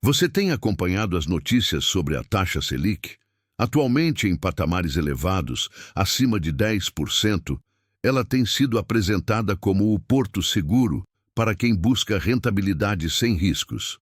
Você tem acompanhado as notícias sobre a taxa Selic? Atualmente em patamares elevados, acima de 10%, ela tem sido apresentada como o porto seguro para quem busca rentabilidade sem riscos.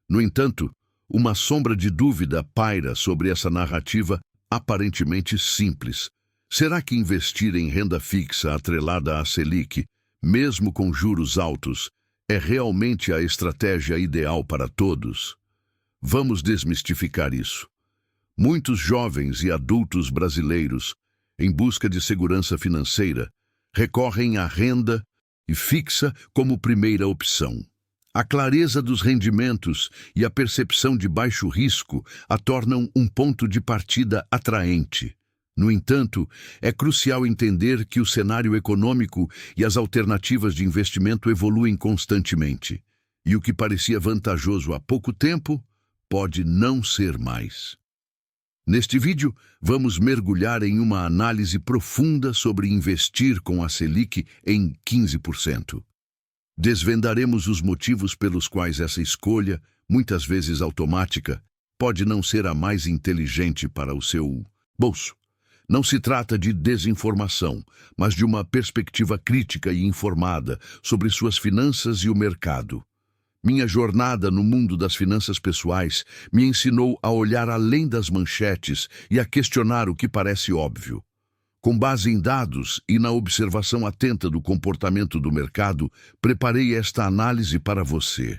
No entanto, uma sombra de dúvida paira sobre essa narrativa aparentemente simples. Será que investir em renda fixa atrelada à Selic, mesmo com juros altos, é realmente a estratégia ideal para todos? Vamos desmistificar isso. Muitos jovens e adultos brasileiros, em busca de segurança financeira, recorrem à renda fixa como primeira opção. A clareza dos rendimentos e a percepção de baixo risco a tornam um ponto de partida atraente. No entanto, é crucial entender que o cenário econômico e as alternativas de investimento evoluem constantemente, e o que parecia vantajoso há pouco tempo pode não ser mais. Neste vídeo, vamos mergulhar em uma análise profunda sobre investir com a Selic em 15%. Desvendaremos os motivos pelos quais essa escolha, muitas vezes automática, pode não ser a mais inteligente para o seu bolso. Não se trata de desinformação, mas de uma perspectiva crítica e informada sobre suas finanças e o mercado. Minha jornada no mundo das finanças pessoais me ensinou a olhar além das manchetes e a questionar o que parece óbvio. Com base em dados e na observação atenta do comportamento do mercado, preparei esta análise para você.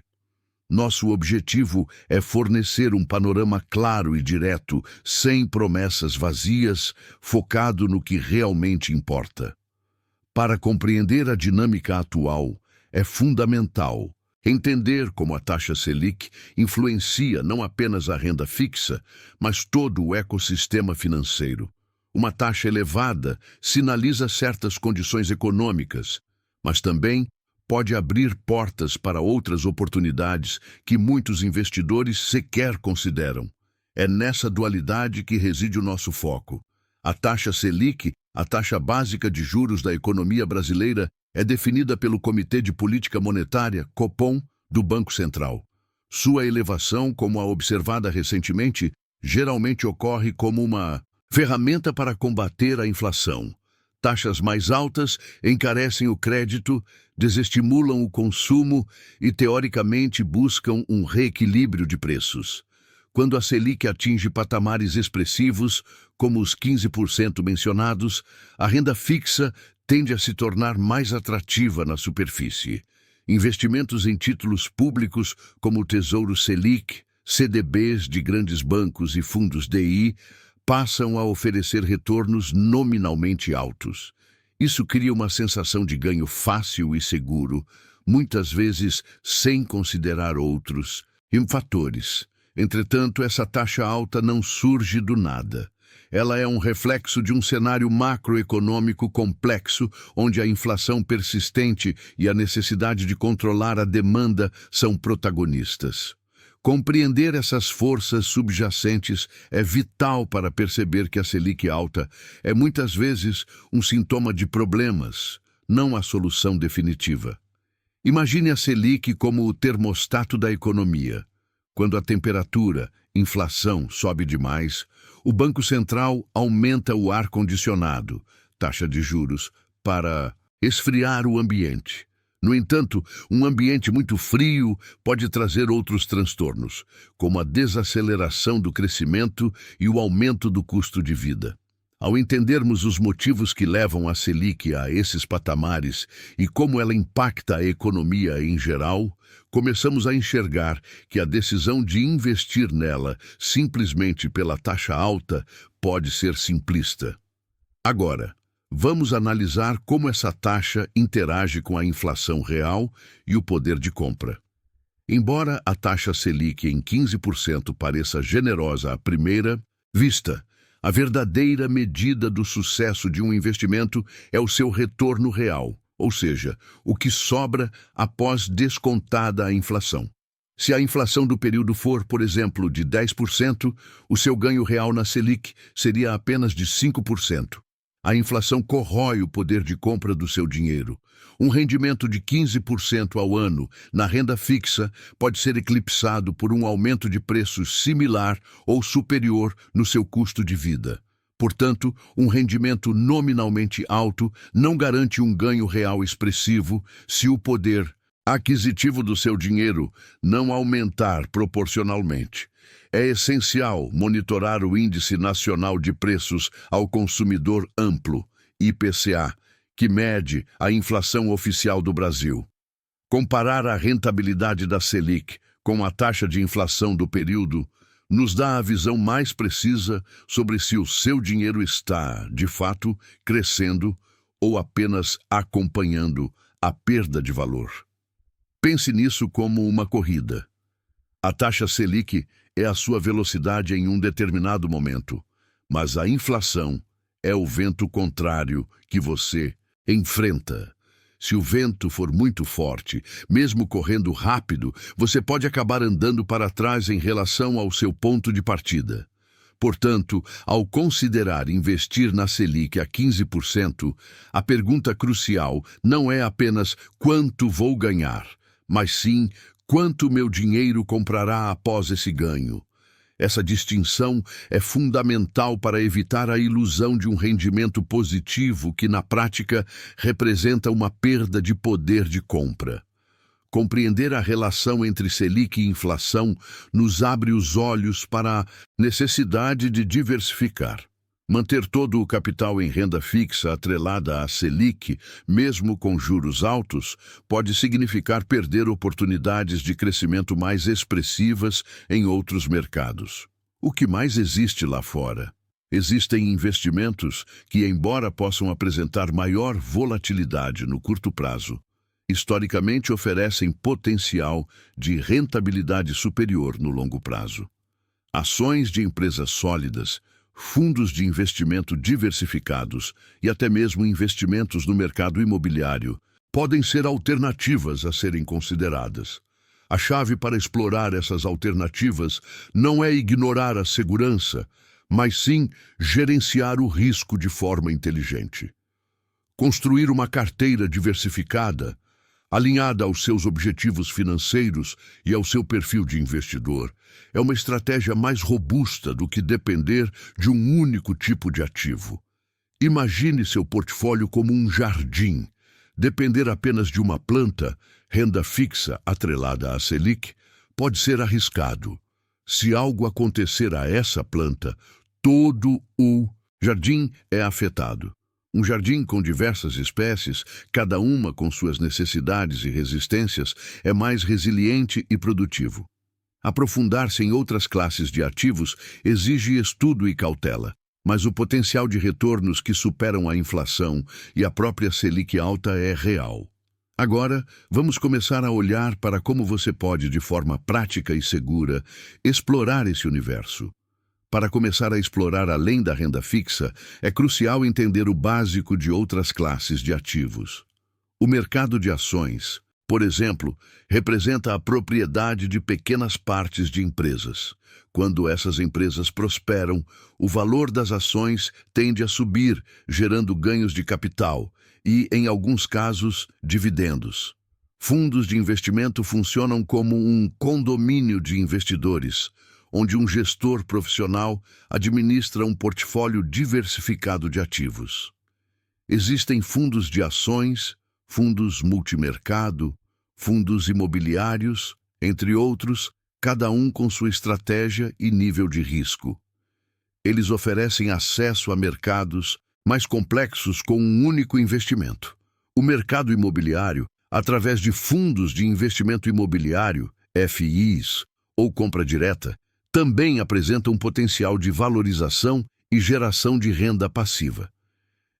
Nosso objetivo é fornecer um panorama claro e direto, sem promessas vazias, focado no que realmente importa. Para compreender a dinâmica atual, é fundamental entender como a taxa Selic influencia não apenas a renda fixa, mas todo o ecossistema financeiro. Uma taxa elevada sinaliza certas condições econômicas, mas também pode abrir portas para outras oportunidades que muitos investidores sequer consideram. É nessa dualidade que reside o nosso foco. A taxa Selic, a taxa básica de juros da economia brasileira, é definida pelo Comitê de Política Monetária, Copom, do Banco Central. Sua elevação, como a observada recentemente, geralmente ocorre como uma ferramenta para combater a inflação. Taxas mais altas encarecem o crédito, desestimulam o consumo e, teoricamente, buscam um reequilíbrio de preços. Quando a Selic atinge patamares expressivos, como os 15% mencionados, a renda fixa tende a se tornar mais atrativa na superfície. Investimentos em títulos públicos, como o Tesouro Selic, CDBs de grandes bancos e fundos DI, passam a oferecer retornos nominalmente altos. Isso cria uma sensação de ganho fácil e seguro, muitas vezes sem considerar outros fatores. Entretanto, essa taxa alta não surge do nada. Ela é um reflexo de um cenário macroeconômico complexo, onde a inflação persistente e a necessidade de controlar a demanda são protagonistas. Compreender essas forças subjacentes é vital para perceber que a Selic alta é muitas vezes um sintoma de problemas, não a solução definitiva. Imagine a Selic como o termostato da economia. Quando a temperatura, inflação, sobe demais, o Banco Central aumenta o ar-condicionado, taxa de juros, para esfriar o ambiente. No entanto, um ambiente muito frio pode trazer outros transtornos, como a desaceleração do crescimento e o aumento do custo de vida. Ao entendermos os motivos que levam a Selic a esses patamares e como ela impacta a economia em geral, começamos a enxergar que a decisão de investir nela simplesmente pela taxa alta pode ser simplista. Agora, vamos analisar como essa taxa interage com a inflação real e o poder de compra. Embora a taxa Selic em 15% pareça generosa à primeira vista, a verdadeira medida do sucesso de um investimento é o seu retorno real, ou seja, o que sobra após descontada a inflação. Se a inflação do período for, por exemplo, de 10%, o seu ganho real na Selic seria apenas de 5%. A inflação corrói o poder de compra do seu dinheiro. Um rendimento de 15% ao ano na renda fixa pode ser eclipsado por um aumento de preços similar ou superior no seu custo de vida. Portanto, um rendimento nominalmente alto não garante um ganho real expressivo se o poder aquisitivo do seu dinheiro não aumentar proporcionalmente. É essencial monitorar o Índice Nacional de Preços ao Consumidor Amplo, IPCA, que mede a inflação oficial do Brasil. Comparar a rentabilidade da Selic com a taxa de inflação do período nos dá a visão mais precisa sobre se o seu dinheiro está, de fato, crescendo ou apenas acompanhando a perda de valor. Pense nisso como uma corrida. A taxa Selic é a sua velocidade em um determinado momento, mas a inflação é o vento contrário que você enfrenta. Se o vento for muito forte, mesmo correndo rápido, você pode acabar andando para trás em relação ao seu ponto de partida. Portanto, ao considerar investir na Selic a 15%, a pergunta crucial não é apenas quanto vou ganhar, mas sim quanto meu dinheiro comprará após esse ganho. Essa distinção é fundamental para evitar a ilusão de um rendimento positivo que, na prática, representa uma perda de poder de compra. Compreender a relação entre Selic e inflação nos abre os olhos para a necessidade de diversificar. Manter todo o capital em renda fixa atrelada à Selic, mesmo com juros altos, pode significar perder oportunidades de crescimento mais expressivas em outros mercados. O que mais existe lá fora? Existem investimentos que, embora possam apresentar maior volatilidade no curto prazo, historicamente oferecem potencial de rentabilidade superior no longo prazo. Ações de empresas sólidas, fundos de investimento diversificados e até mesmo investimentos no mercado imobiliário podem ser alternativas a serem consideradas. A chave para explorar essas alternativas não é ignorar a segurança, mas sim gerenciar o risco de forma inteligente. Construir uma carteira diversificada, alinhada aos seus objetivos financeiros e ao seu perfil de investidor, é uma estratégia mais robusta do que depender de um único tipo de ativo. Imagine seu portfólio como um jardim. Depender apenas de uma planta, renda fixa atrelada à Selic, pode ser arriscado. Se algo acontecer a essa planta, todo o jardim é afetado. Um jardim com diversas espécies, cada uma com suas necessidades e resistências, é mais resiliente e produtivo. Aprofundar-se em outras classes de ativos exige estudo e cautela, mas o potencial de retornos que superam a inflação e a própria Selic alta é real. Agora, vamos começar a olhar para como você pode, de forma prática e segura, explorar esse universo. Para começar a explorar além da renda fixa, é crucial entender o básico de outras classes de ativos. O mercado de ações, por exemplo, representa a propriedade de pequenas partes de empresas. Quando essas empresas prosperam, o valor das ações tende a subir, gerando ganhos de capital e, em alguns casos, dividendos. Fundos de investimento funcionam como um condomínio de investidores, onde um gestor profissional administra um portfólio diversificado de ativos. Existem fundos de ações, fundos multimercado, fundos imobiliários, entre outros, cada um com sua estratégia e nível de risco. Eles oferecem acesso a mercados mais complexos com um único investimento. O mercado imobiliário, através de fundos de investimento imobiliário, FIs, ou compra direta, também apresenta um potencial de valorização e geração de renda passiva.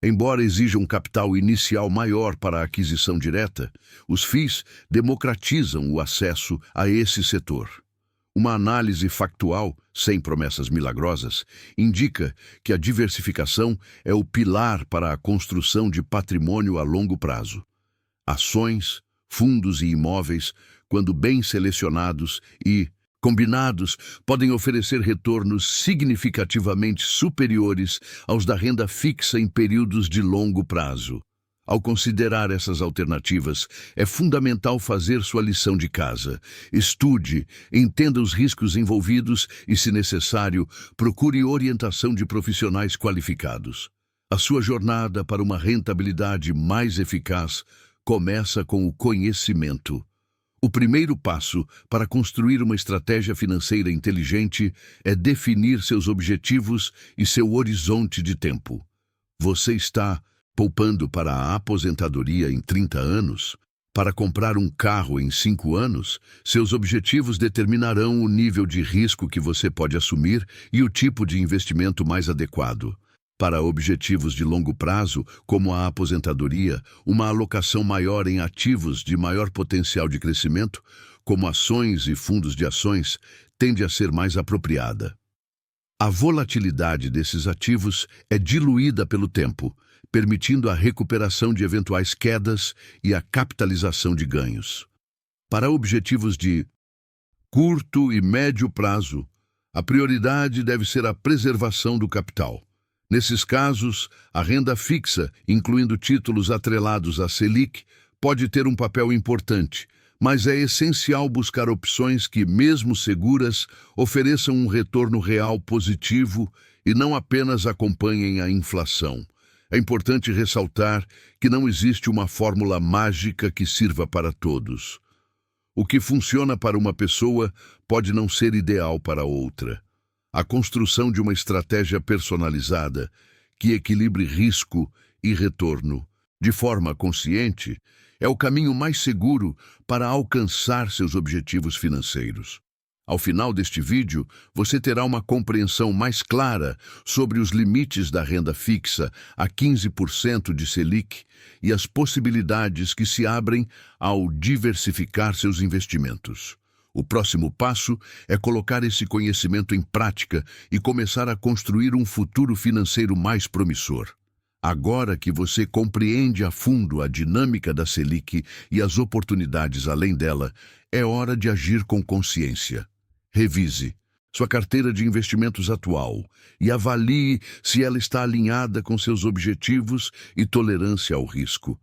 Embora exija um capital inicial maior para a aquisição direta, os FIIs democratizam o acesso a esse setor. Uma análise factual, sem promessas milagrosas, indica que a diversificação é o pilar para a construção de patrimônio a longo prazo. Ações, fundos e imóveis, quando bem selecionados e Combinados, podem oferecer retornos significativamente superiores aos da renda fixa em períodos de longo prazo. Ao considerar essas alternativas, é fundamental fazer sua lição de casa. Estude, entenda os riscos envolvidos e, se necessário, procure orientação de profissionais qualificados. A sua jornada para uma rentabilidade mais eficaz começa com o conhecimento. O primeiro passo para construir uma estratégia financeira inteligente é definir seus objetivos e seu horizonte de tempo. Você está poupando para a aposentadoria em 30 anos? Para comprar um carro em 5 anos? Seus objetivos determinarão o nível de risco que você pode assumir e o tipo de investimento mais adequado. Para objetivos de longo prazo, como a aposentadoria, uma alocação maior em ativos de maior potencial de crescimento, como ações e fundos de ações, tende a ser mais apropriada. A volatilidade desses ativos é diluída pelo tempo, permitindo a recuperação de eventuais quedas e a capitalização de ganhos. Para objetivos de curto e médio prazo, a prioridade deve ser a preservação do capital. Nesses casos, a renda fixa, incluindo títulos atrelados à Selic, pode ter um papel importante, mas é essencial buscar opções que, mesmo seguras, ofereçam um retorno real positivo e não apenas acompanhem a inflação. É importante ressaltar que não existe uma fórmula mágica que sirva para todos. O que funciona para uma pessoa pode não ser ideal para outra. A construção de uma estratégia personalizada que equilibre risco e retorno de forma consciente é o caminho mais seguro para alcançar seus objetivos financeiros. Ao final deste vídeo, você terá uma compreensão mais clara sobre os limites da renda fixa a 15% de Selic e as possibilidades que se abrem ao diversificar seus investimentos. O próximo passo é colocar esse conhecimento em prática e começar a construir um futuro financeiro mais promissor. Agora que você compreende a fundo a dinâmica da Selic e as oportunidades além dela, é hora de agir com consciência. Revise sua carteira de investimentos atual e avalie se ela está alinhada com seus objetivos e tolerância ao risco.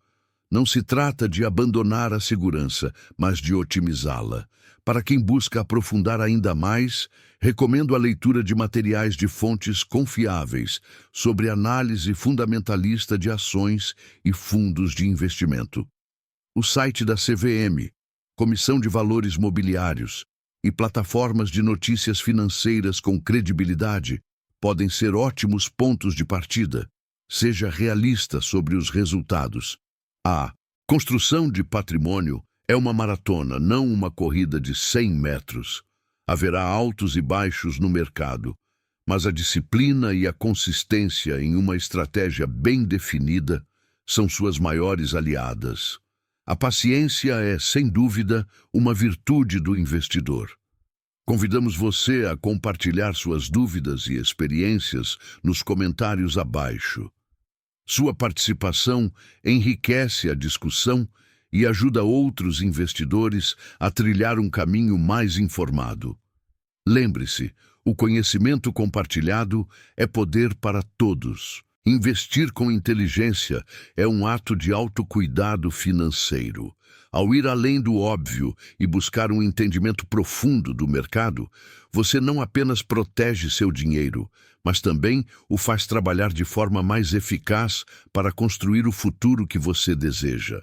Não se trata de abandonar a segurança, mas de otimizá-la. Para quem busca aprofundar ainda mais, recomendo a leitura de materiais de fontes confiáveis sobre análise fundamentalista de ações e fundos de investimento. O site da CVM, Comissão de Valores Mobiliários, e plataformas de notícias financeiras com credibilidade podem ser ótimos pontos de partida. Seja realista sobre os resultados. A construção de patrimônio é uma maratona, não uma corrida de 100 metros. Haverá altos e baixos no mercado, mas a disciplina e a consistência em uma estratégia bem definida são suas maiores aliadas. A paciência é, sem dúvida, uma virtude do investidor. Convidamos você a compartilhar suas dúvidas e experiências nos comentários abaixo. Sua participação enriquece a discussão e ajuda outros investidores a trilhar um caminho mais informado. Lembre-se, o conhecimento compartilhado é poder para todos. Investir com inteligência é um ato de autocuidado financeiro. Ao ir além do óbvio e buscar um entendimento profundo do mercado, você não apenas protege seu dinheiro, mas também o faz trabalhar de forma mais eficaz para construir o futuro que você deseja.